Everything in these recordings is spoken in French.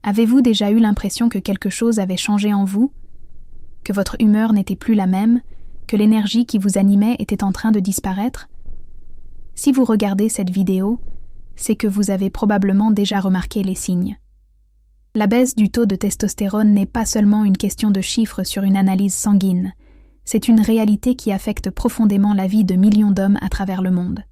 Avez-vous déjà eu l'impression que quelque chose avait changé en vous? Que votre humeur n'était plus la même? Que l'énergie qui vous animait était en train de disparaître? Si vous regardez cette vidéo, c'est que vous avez probablement déjà remarqué les signes. La baisse du taux de testostérone n'est pas seulement une question de chiffres sur une analyse sanguine, c'est une réalité qui affecte profondément la vie de millions d'hommes à travers le monde.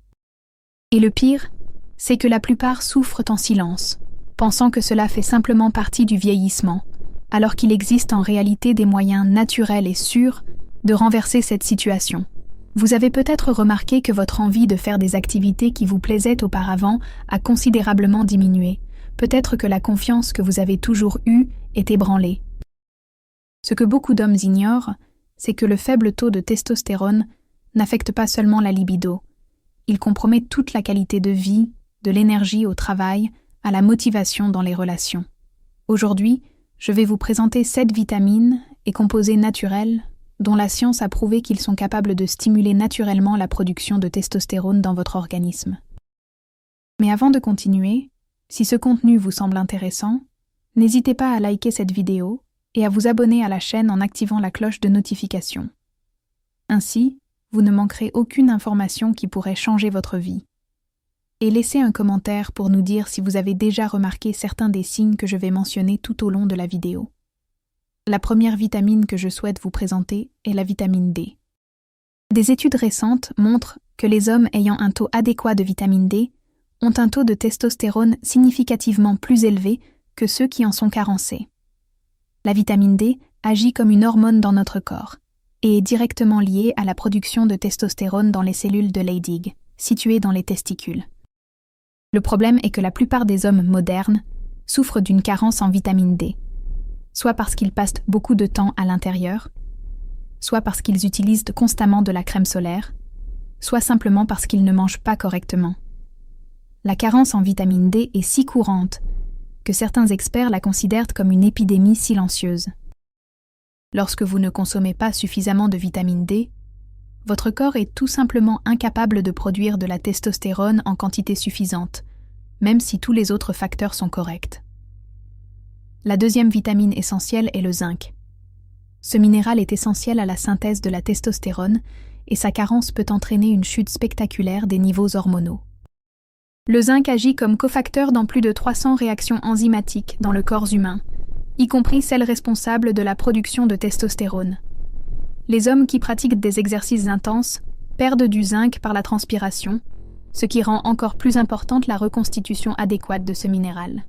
Et le pire, c'est que la plupart souffrent en silence, pensant que cela fait simplement partie du vieillissement, alors qu'il existe en réalité des moyens naturels et sûrs de renverser cette situation. Vous avez peut-être remarqué que votre envie de faire des activités qui vous plaisaient auparavant a considérablement diminué. Peut-être que la confiance que vous avez toujours eue est ébranlée. Ce que beaucoup d'hommes ignorent, c'est que le faible taux de testostérone n'affecte pas seulement la libido. Il compromet toute la qualité de vie, de l'énergie au travail, à la motivation dans les relations. Aujourd'hui, je vais vous présenter 7 vitamines et composés naturels dont la science a prouvé qu'ils sont capables de stimuler naturellement la production de testostérone dans votre organisme. Mais avant de continuer, si ce contenu vous semble intéressant, n'hésitez pas à liker cette vidéo et à vous abonner à la chaîne en activant la cloche de notification. Ainsi, vous ne manquerez aucune information qui pourrait changer votre vie. Et laissez un commentaire pour nous dire si vous avez déjà remarqué certains des signes que je vais mentionner tout au long de la vidéo. La première vitamine que je souhaite vous présenter est la vitamine D. Des études récentes montrent que les hommes ayant un taux adéquat de vitamine D ont un taux de testostérone significativement plus élevé que ceux qui en sont carencés. La vitamine D agit comme une hormone dans notre corps et est directement liée à la production de testostérone dans les cellules de Leydig, situées dans les testicules. Le problème est que la plupart des hommes modernes souffrent d'une carence en vitamine D, soit parce qu'ils passent beaucoup de temps à l'intérieur, soit parce qu'ils utilisent constamment de la crème solaire, soit simplement parce qu'ils ne mangent pas correctement. La carence en vitamine D est si courante que certains experts la considèrent comme une épidémie silencieuse. Lorsque vous ne consommez pas suffisamment de vitamine D, votre corps est tout simplement incapable de produire de la testostérone en quantité suffisante, même si tous les autres facteurs sont corrects. La deuxième vitamine essentielle est le zinc. Ce minéral est essentiel à la synthèse de la testostérone et sa carence peut entraîner une chute spectaculaire des niveaux hormonaux. Le zinc agit comme cofacteur dans plus de 300 réactions enzymatiques dans le corps humain, y compris celles responsables de la production de testostérone. Les hommes qui pratiquent des exercices intenses perdent du zinc par la transpiration, ce qui rend encore plus importante la reconstitution adéquate de ce minéral.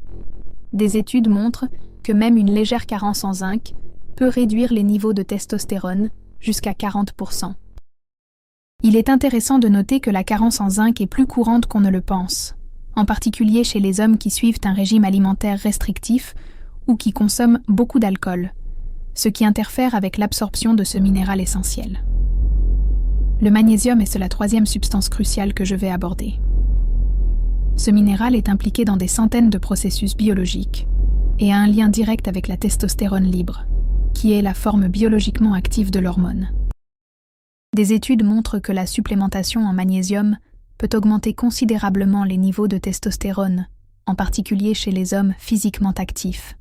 Des études montrent que même une légère carence en zinc peut réduire les niveaux de testostérone jusqu'à 40%. Il est intéressant de noter que la carence en zinc est plus courante qu'on ne le pense, en particulier chez les hommes qui suivent un régime alimentaire restrictif ou qui consomment beaucoup d'alcool, ce qui interfère avec l'absorption de ce minéral essentiel. Le magnésium est la troisième substance cruciale que je vais aborder. Ce minéral est impliqué dans des centaines de processus biologiques et a un lien direct avec la testostérone libre, qui est la forme biologiquement active de l'hormone. Des études montrent que la supplémentation en magnésium peut augmenter considérablement les niveaux de testostérone, en particulier chez les hommes physiquement actifs.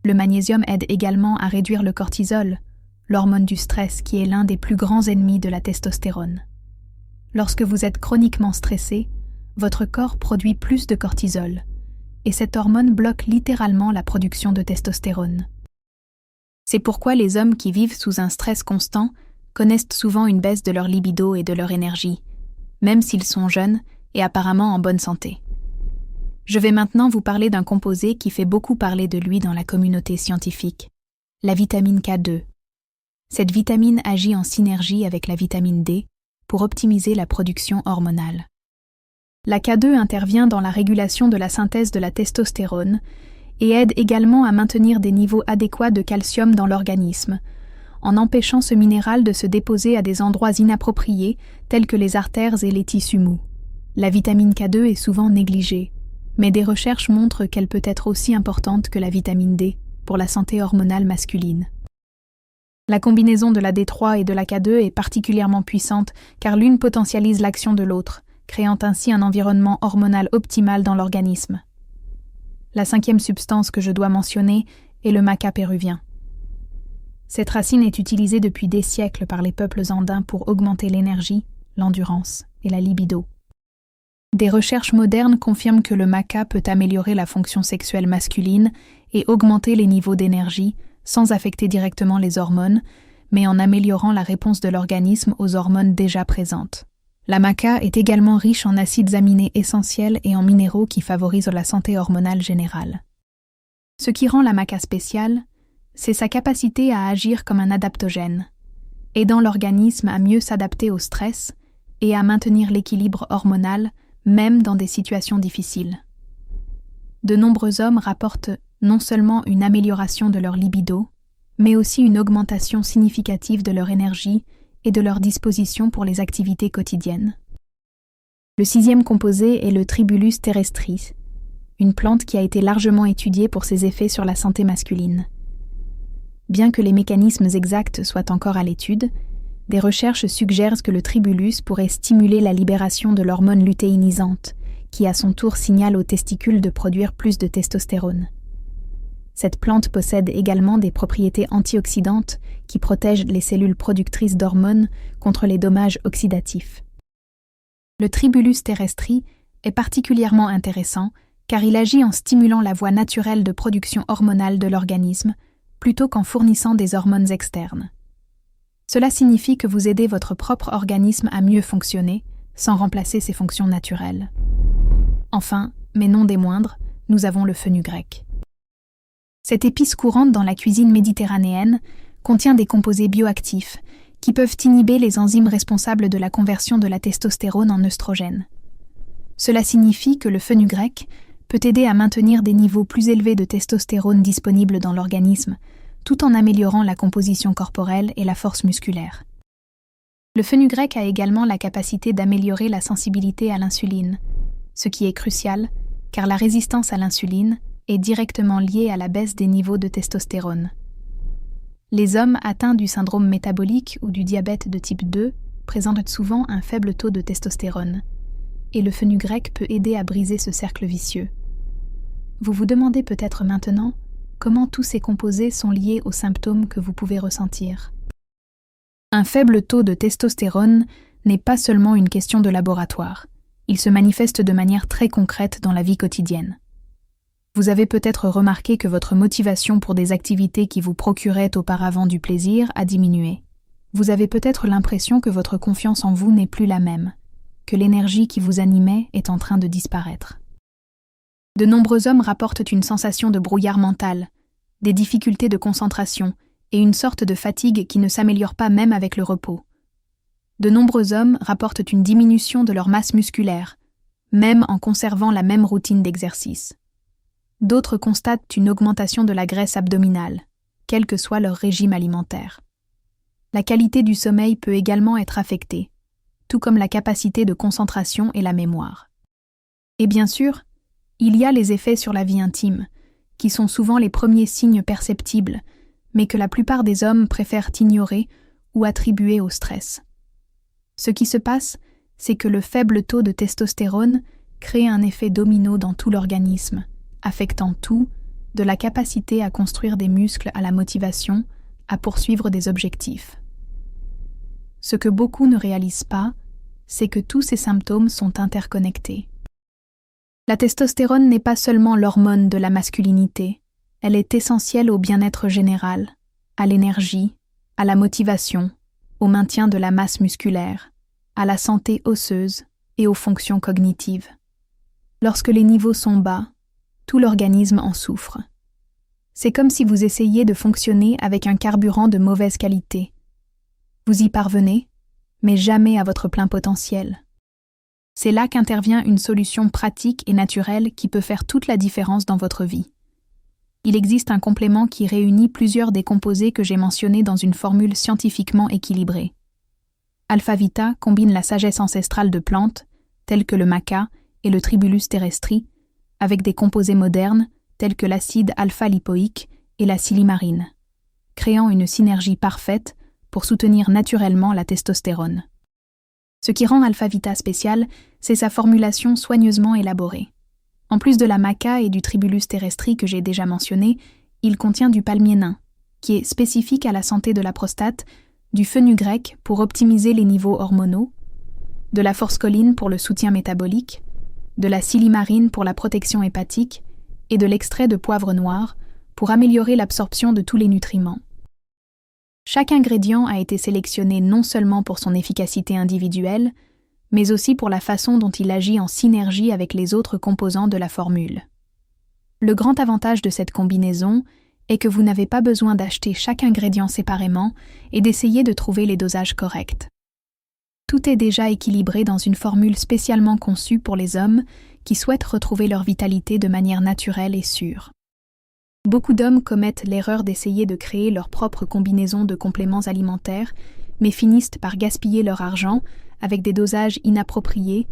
Le magnésium aide également à réduire le cortisol, l'hormone du stress qui est l'un des plus grands ennemis de la testostérone. Lorsque vous êtes chroniquement stressé, votre corps produit plus de cortisol, et cette hormone bloque littéralement la production de testostérone. C'est pourquoi les hommes qui vivent sous un stress constant connaissent souvent une baisse de leur libido et de leur énergie, même s'ils sont jeunes et apparemment en bonne santé. Je vais maintenant vous parler d'un composé qui fait beaucoup parler de lui dans la communauté scientifique, la vitamine K2. Cette vitamine agit en synergie avec la vitamine D pour optimiser la production hormonale. La K2 intervient dans la régulation de la synthèse de la testostérone et aide également à maintenir des niveaux adéquats de calcium dans l'organisme, en empêchant ce minéral de se déposer à des endroits inappropriés tels que les artères et les tissus mous. La vitamine K2 est souvent négligée, mais des recherches montrent qu'elle peut être aussi importante que la vitamine D pour la santé hormonale masculine. La combinaison de la D3 et de la K2 est particulièrement puissante car l'une potentialise l'action de l'autre, créant ainsi un environnement hormonal optimal dans l'organisme. La 5e substance que je dois mentionner est le maca péruvien. Cette racine est utilisée depuis des siècles par les peuples andins pour augmenter l'énergie, l'endurance et la libido. Des recherches modernes confirment que le maca peut améliorer la fonction sexuelle masculine et augmenter les niveaux d'énergie sans affecter directement les hormones, mais en améliorant la réponse de l'organisme aux hormones déjà présentes. La maca est également riche en acides aminés essentiels et en minéraux qui favorisent la santé hormonale générale. Ce qui rend la maca spéciale, c'est sa capacité à agir comme un adaptogène, aidant l'organisme à mieux s'adapter au stress et à maintenir l'équilibre hormonal même dans des situations difficiles. De nombreux hommes rapportent non seulement une amélioration de leur libido, mais aussi une augmentation significative de leur énergie et de leur disposition pour les activités quotidiennes. Le 6e composé est le Tribulus terrestris, une plante qui a été largement étudiée pour ses effets sur la santé masculine. Bien que les mécanismes exacts soient encore à l'étude, des recherches suggèrent que le tribulus pourrait stimuler la libération de l'hormone lutéinisante, qui à son tour signale aux testicules de produire plus de testostérone. Cette plante possède également des propriétés antioxydantes qui protègent les cellules productrices d'hormones contre les dommages oxydatifs. Le Tribulus terrestris est particulièrement intéressant car il agit en stimulant la voie naturelle de production hormonale de l'organisme plutôt qu'en fournissant des hormones externes. Cela signifie que vous aidez votre propre organisme à mieux fonctionner, sans remplacer ses fonctions naturelles. Enfin, mais non des moindres, nous avons le fenugrec. Cette épice courante dans la cuisine méditerranéenne contient des composés bioactifs qui peuvent inhiber les enzymes responsables de la conversion de la testostérone en œstrogène. Cela signifie que le fenugrec peut aider à maintenir des niveaux plus élevés de testostérone disponibles dans l'organisme, tout en améliorant la composition corporelle et la force musculaire. Le fenugrec a également la capacité d'améliorer la sensibilité à l'insuline, ce qui est crucial car la résistance à l'insuline est directement liée à la baisse des niveaux de testostérone. Les hommes atteints du syndrome métabolique ou du diabète de type 2 présentent souvent un faible taux de testostérone, et le fenugrec peut aider à briser ce cercle vicieux. Vous vous demandez peut-être maintenant comment tous ces composés sont liés aux symptômes que vous pouvez ressentir. Un faible taux de testostérone n'est pas seulement une question de laboratoire, il se manifeste de manière très concrète dans la vie quotidienne. Vous avez peut-être remarqué que votre motivation pour des activités qui vous procuraient auparavant du plaisir a diminué. Vous avez peut-être l'impression que votre confiance en vous n'est plus la même, que l'énergie qui vous animait est en train de disparaître. De nombreux hommes rapportent une sensation de brouillard mental, des difficultés de concentration et une sorte de fatigue qui ne s'améliore pas même avec le repos. De nombreux hommes rapportent une diminution de leur masse musculaire, même en conservant la même routine d'exercice. D'autres constatent une augmentation de la graisse abdominale, quel que soit leur régime alimentaire. La qualité du sommeil peut également être affectée, tout comme la capacité de concentration et la mémoire. Et bien sûr, il y a les effets sur la vie intime, qui sont souvent les premiers signes perceptibles, mais que la plupart des hommes préfèrent ignorer ou attribuer au stress. Ce qui se passe, c'est que le faible taux de testostérone crée un effet domino dans tout l'organisme, affectant tout, de la capacité à construire des muscles à la motivation, à poursuivre des objectifs. Ce que beaucoup ne réalisent pas, c'est que tous ces symptômes sont interconnectés. La testostérone n'est pas seulement l'hormone de la masculinité, elle est essentielle au bien-être général, à l'énergie, à la motivation, au maintien de la masse musculaire, à la santé osseuse et aux fonctions cognitives. Lorsque les niveaux sont bas, tout l'organisme en souffre. C'est comme si vous essayiez de fonctionner avec un carburant de mauvaise qualité. Vous y parvenez, mais jamais à votre plein potentiel. C'est là qu'intervient une solution pratique et naturelle qui peut faire toute la différence dans votre vie. Il existe un complément qui réunit plusieurs des composés que j'ai mentionnés dans une formule scientifiquement équilibrée. Alphavita combine la sagesse ancestrale de plantes, telles que le maca et le Tribulus terrestris, avec des composés modernes, tels que l'acide alpha-lipoïque et la silimarine, créant une synergie parfaite pour soutenir naturellement la testostérone. Ce qui rend Alphavita spécial, c'est sa formulation soigneusement élaborée. En plus de la maca et du tribulus terrestri que j'ai déjà mentionné, il contient du palmier nain, qui est spécifique à la santé de la prostate, du fenugrec pour optimiser les niveaux hormonaux, de la forscoline pour le soutien métabolique, de la silimarine pour la protection hépatique et de l'extrait de poivre noir pour améliorer l'absorption de tous les nutriments. Chaque ingrédient a été sélectionné non seulement pour son efficacité individuelle, mais aussi pour la façon dont il agit en synergie avec les autres composants de la formule. Le grand avantage de cette combinaison est que vous n'avez pas besoin d'acheter chaque ingrédient séparément et d'essayer de trouver les dosages corrects. Tout est déjà équilibré dans une formule spécialement conçue pour les hommes qui souhaitent retrouver leur vitalité de manière naturelle et sûre. Beaucoup d'hommes commettent l'erreur d'essayer de créer leur propre combinaison de compléments alimentaires, mais finissent par gaspiller leur argent avec des dosages inappropriés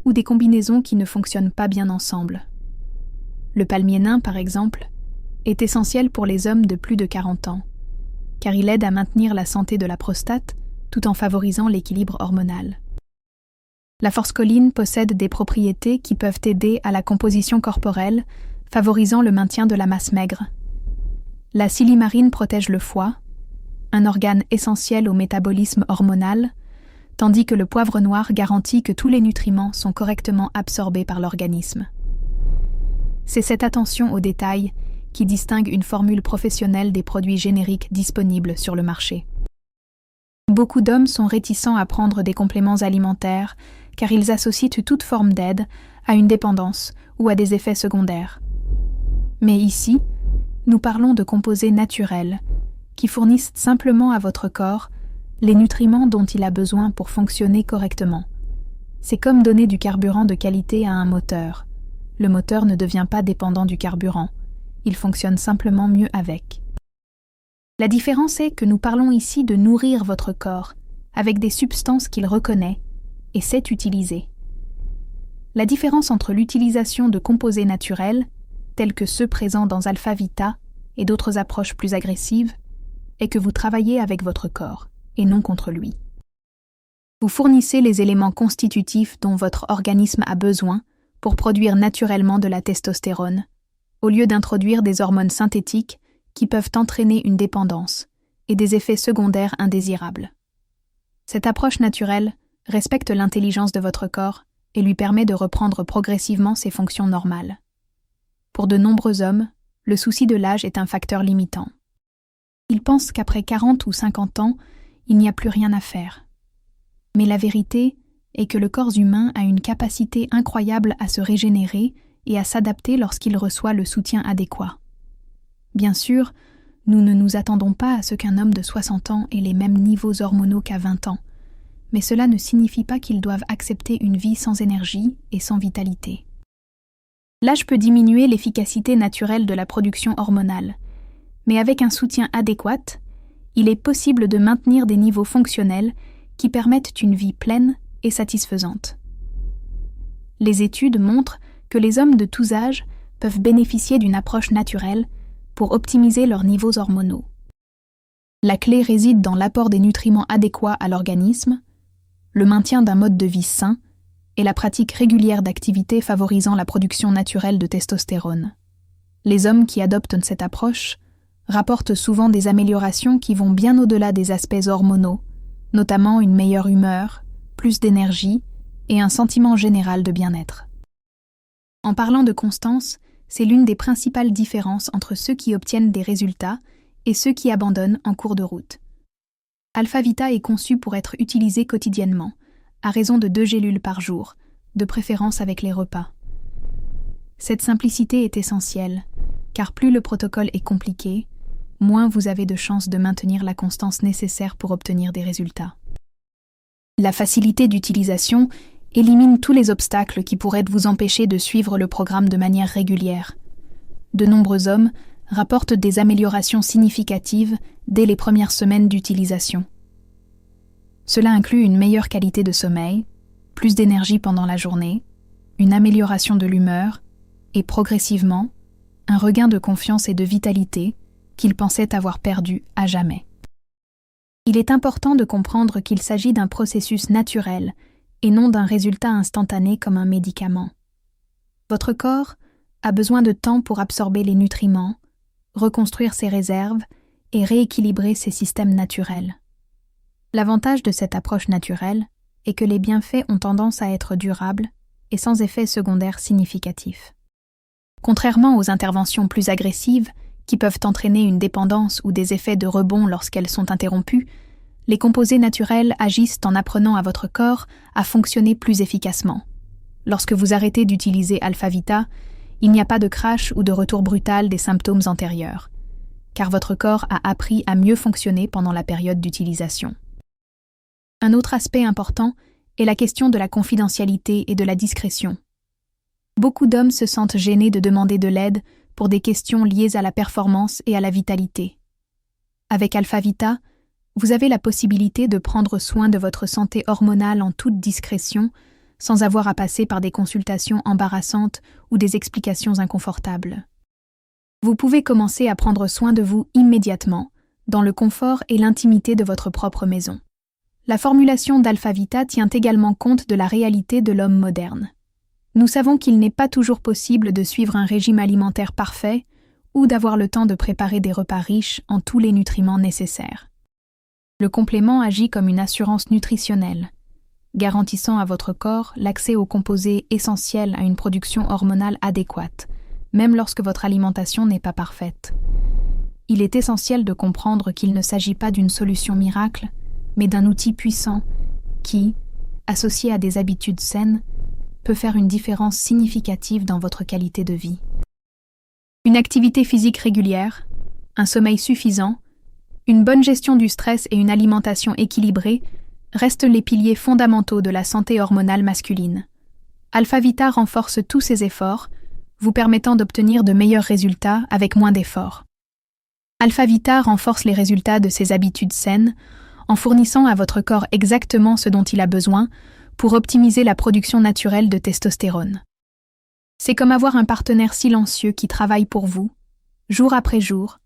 ou des combinaisons qui ne fonctionnent pas bien ensemble. Le palmier nain, par exemple, est essentiel pour les hommes de plus de 40 ans, car il aide à maintenir la santé de la prostate tout en favorisant l'équilibre hormonal. La forscoline possède des propriétés qui peuvent aider à la composition corporelle, favorisant le maintien de la masse maigre. La silimarine protège le foie, un organe essentiel au métabolisme hormonal, tandis que le poivre noir garantit que tous les nutriments sont correctement absorbés par l'organisme. C'est cette attention aux détails qui distingue une formule professionnelle des produits génériques disponibles sur le marché. Beaucoup d'hommes sont réticents à prendre des compléments alimentaires car ils associent toute forme d'aide à une dépendance ou à des effets secondaires. Mais ici, nous parlons de composés naturels qui fournissent simplement à votre corps les nutriments dont il a besoin pour fonctionner correctement. C'est comme donner du carburant de qualité à un moteur. Le moteur ne devient pas dépendant du carburant. Il fonctionne simplement mieux avec. La différence est que nous parlons ici de nourrir votre corps avec des substances qu'il reconnaît et sait utiliser. La différence entre l'utilisation de composés naturels, tels que ceux présents dans Alpha Vita et d'autres approches plus agressives, est que vous travaillez avec votre corps et non contre lui. Vous fournissez les éléments constitutifs dont votre organisme a besoin pour produire naturellement de la testostérone, au lieu d'introduire des hormones synthétiques qui peuvent entraîner une dépendance et des effets secondaires indésirables. Cette approche naturelle respecte l'intelligence de votre corps et lui permet de reprendre progressivement ses fonctions normales. Pour de nombreux hommes, le souci de l'âge est un facteur limitant. Ils pensent qu'après 40 ou 50 ans, il n'y a plus rien à faire. Mais la vérité est que le corps humain a une capacité incroyable à se régénérer et à s'adapter lorsqu'il reçoit le soutien adéquat. Bien sûr, nous ne nous attendons pas à ce qu'un homme de 60 ans ait les mêmes niveaux hormonaux qu'à 20 ans, mais cela ne signifie pas qu'ils doivent accepter une vie sans énergie et sans vitalité. L'âge peut diminuer l'efficacité naturelle de la production hormonale, mais avec un soutien adéquat, il est possible de maintenir des niveaux fonctionnels qui permettent une vie pleine et satisfaisante. Les études montrent que les hommes de tous âges peuvent bénéficier d'une approche naturelle pour optimiser leurs niveaux hormonaux. La clé réside dans l'apport des nutriments adéquats à l'organisme, le maintien d'un mode de vie sain et la pratique régulière d'activités favorisant la production naturelle de testostérone. Les hommes qui adoptent cette approche rapportent souvent des améliorations qui vont bien au-delà des aspects hormonaux, notamment une meilleure humeur, plus d'énergie et un sentiment général de bien-être. En parlant de constance, c'est l'une des principales différences entre ceux qui obtiennent des résultats et ceux qui abandonnent en cours de route. Alpha Vita est conçu pour être utilisé quotidiennement, à raison de 2 gélules par jour, de préférence avec les repas. Cette simplicité est essentielle, car plus le protocole est compliqué, moins vous avez de chances de maintenir la constance nécessaire pour obtenir des résultats. La facilité d'utilisation élimine tous les obstacles qui pourraient vous empêcher de suivre le programme de manière régulière. De nombreux hommes rapportent des améliorations significatives dès les premières semaines d'utilisation. Cela inclut une meilleure qualité de sommeil, plus d'énergie pendant la journée, une amélioration de l'humeur et, progressivement, un regain de confiance et de vitalité qu'ils pensaient avoir perdu à jamais. Il est important de comprendre qu'il s'agit d'un processus naturel et non d'un résultat instantané comme un médicament. Votre corps a besoin de temps pour absorber les nutriments, reconstruire ses réserves et rééquilibrer ses systèmes naturels. L'avantage de cette approche naturelle est que les bienfaits ont tendance à être durables et sans effets secondaires significatifs. Contrairement aux interventions plus agressives, qui peuvent entraîner une dépendance ou des effets de rebond lorsqu'elles sont interrompues, les composés naturels agissent en apprenant à votre corps à fonctionner plus efficacement. Lorsque vous arrêtez d'utiliser Alpha-Vita, il n'y a pas de crash ou de retour brutal des symptômes antérieurs, car votre corps a appris à mieux fonctionner pendant la période d'utilisation. Un autre aspect important est la question de la confidentialité et de la discrétion. Beaucoup d'hommes se sentent gênés de demander de l'aide pour des questions liées à la performance et à la vitalité. Avec Alpha-Vita, vous avez la possibilité de prendre soin de votre santé hormonale en toute discrétion, sans avoir à passer par des consultations embarrassantes ou des explications inconfortables. Vous pouvez commencer à prendre soin de vous immédiatement, dans le confort et l'intimité de votre propre maison. La formulation d'Alpha-Vita tient également compte de la réalité de l'homme moderne. Nous savons qu'il n'est pas toujours possible de suivre un régime alimentaire parfait ou d'avoir le temps de préparer des repas riches en tous les nutriments nécessaires. Le complément agit comme une assurance nutritionnelle, garantissant à votre corps l'accès aux composés essentiels à une production hormonale adéquate, même lorsque votre alimentation n'est pas parfaite. Il est essentiel de comprendre qu'il ne s'agit pas d'une solution miracle, mais d'un outil puissant qui, associé à des habitudes saines, peut faire une différence significative dans votre qualité de vie. Une activité physique régulière, un sommeil suffisant, une bonne gestion du stress et une alimentation équilibrée restent les piliers fondamentaux de la santé hormonale masculine. Alpha-Vita renforce tous ces efforts, vous permettant d'obtenir de meilleurs résultats avec moins d'efforts. Alpha-Vita renforce les résultats de ces habitudes saines en fournissant à votre corps exactement ce dont il a besoin pour optimiser la production naturelle de testostérone. C'est comme avoir un partenaire silencieux qui travaille pour vous, jour après jour,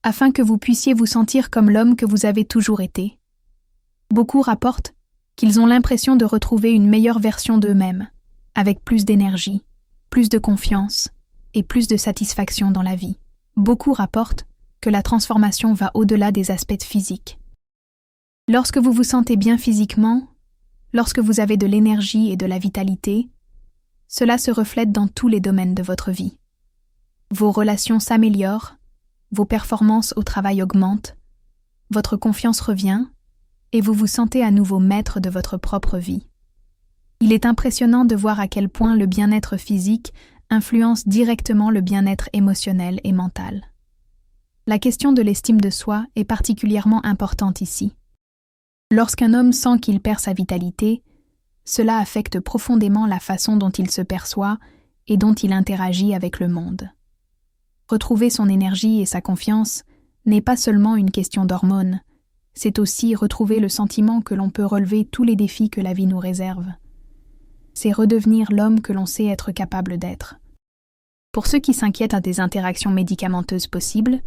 afin que vous puissiez vous sentir comme l'homme que vous avez toujours été. Beaucoup rapportent qu'ils ont l'impression de retrouver une meilleure version d'eux-mêmes, avec plus d'énergie, plus de confiance et plus de satisfaction dans la vie. Beaucoup rapportent que la transformation va au-delà des aspects physiques. Lorsque vous vous sentez bien physiquement, lorsque vous avez de l'énergie et de la vitalité, cela se reflète dans tous les domaines de votre vie. Vos relations s'améliorent, vos performances au travail augmentent, votre confiance revient et vous vous sentez à nouveau maître de votre propre vie. Il est impressionnant de voir à quel point le bien-être physique influence directement le bien-être émotionnel et mental. La question de l'estime de soi est particulièrement importante ici. Lorsqu'un homme sent qu'il perd sa vitalité, cela affecte profondément la façon dont il se perçoit et dont il interagit avec le monde. Retrouver son énergie et sa confiance n'est pas seulement une question d'hormones, c'est aussi retrouver le sentiment que l'on peut relever tous les défis que la vie nous réserve. C'est redevenir l'homme que l'on sait être capable d'être. Pour ceux qui s'inquiètent à des interactions médicamenteuses possibles,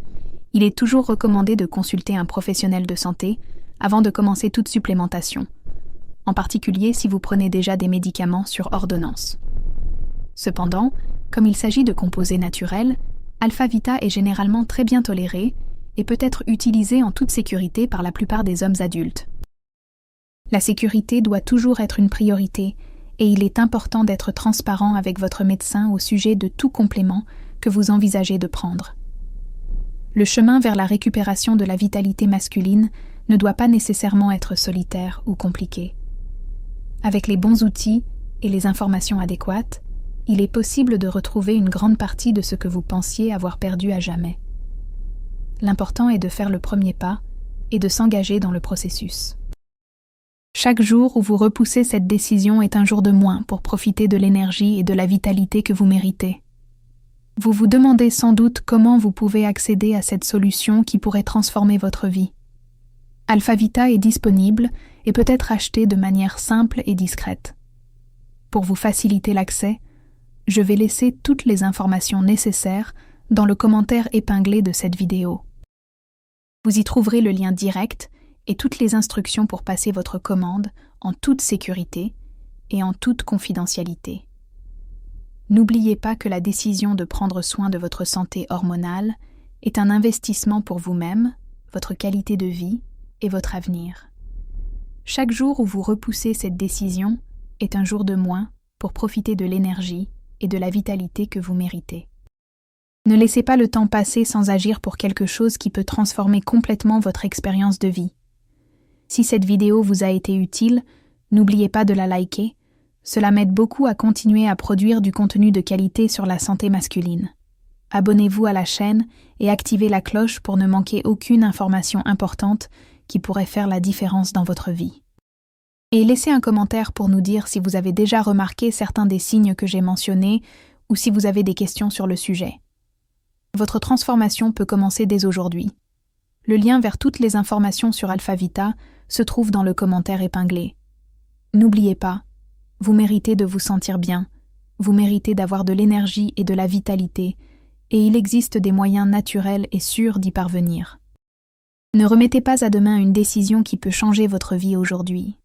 il est toujours recommandé de consulter un professionnel de santé avant de commencer toute supplémentation, en particulier si vous prenez déjà des médicaments sur ordonnance. Cependant, comme il s'agit de composés naturels, Alpha-Vita est généralement très bien toléré et peut être utilisé en toute sécurité par la plupart des hommes adultes. La sécurité doit toujours être une priorité et il est important d'être transparent avec votre médecin au sujet de tout complément que vous envisagez de prendre. Le chemin vers la récupération de la vitalité masculine ne doit pas nécessairement être solitaire ou compliqué. Avec les bons outils et les informations adéquates, il est possible de retrouver une grande partie de ce que vous pensiez avoir perdu à jamais. L'important est de faire le premier pas et de s'engager dans le processus. Chaque jour où vous repoussez cette décision est un jour de moins pour profiter de l'énergie et de la vitalité que vous méritez. Vous vous demandez sans doute comment vous pouvez accéder à cette solution qui pourrait transformer votre vie. Alpha-Vita est disponible et peut être acheté de manière simple et discrète. Pour vous faciliter l'accès, je vais laisser toutes les informations nécessaires dans le commentaire épinglé de cette vidéo. Vous y trouverez le lien direct et toutes les instructions pour passer votre commande en toute sécurité et en toute confidentialité. N'oubliez pas que la décision de prendre soin de votre santé hormonale est un investissement pour vous-même, votre qualité de vie et votre avenir. Chaque jour où vous repoussez cette décision est un jour de moins pour profiter de l'énergie et de la vitalité que vous méritez. Ne laissez pas le temps passer sans agir pour quelque chose qui peut transformer complètement votre expérience de vie. Si cette vidéo vous a été utile, n'oubliez pas de la liker. Cela m'aide beaucoup à continuer à produire du contenu de qualité sur la santé masculine. Abonnez-vous à la chaîne et activez la cloche pour ne manquer aucune information importante qui pourrait faire la différence dans votre vie. Et laissez un commentaire pour nous dire si vous avez déjà remarqué certains des signes que j'ai mentionnés ou si vous avez des questions sur le sujet. Votre transformation peut commencer dès aujourd'hui. Le lien vers toutes les informations sur Alphavita se trouve dans le commentaire épinglé. N'oubliez pas, vous méritez de vous sentir bien, vous méritez d'avoir de l'énergie et de la vitalité, et il existe des moyens naturels et sûrs d'y parvenir. Ne remettez pas à demain une décision qui peut changer votre vie aujourd'hui.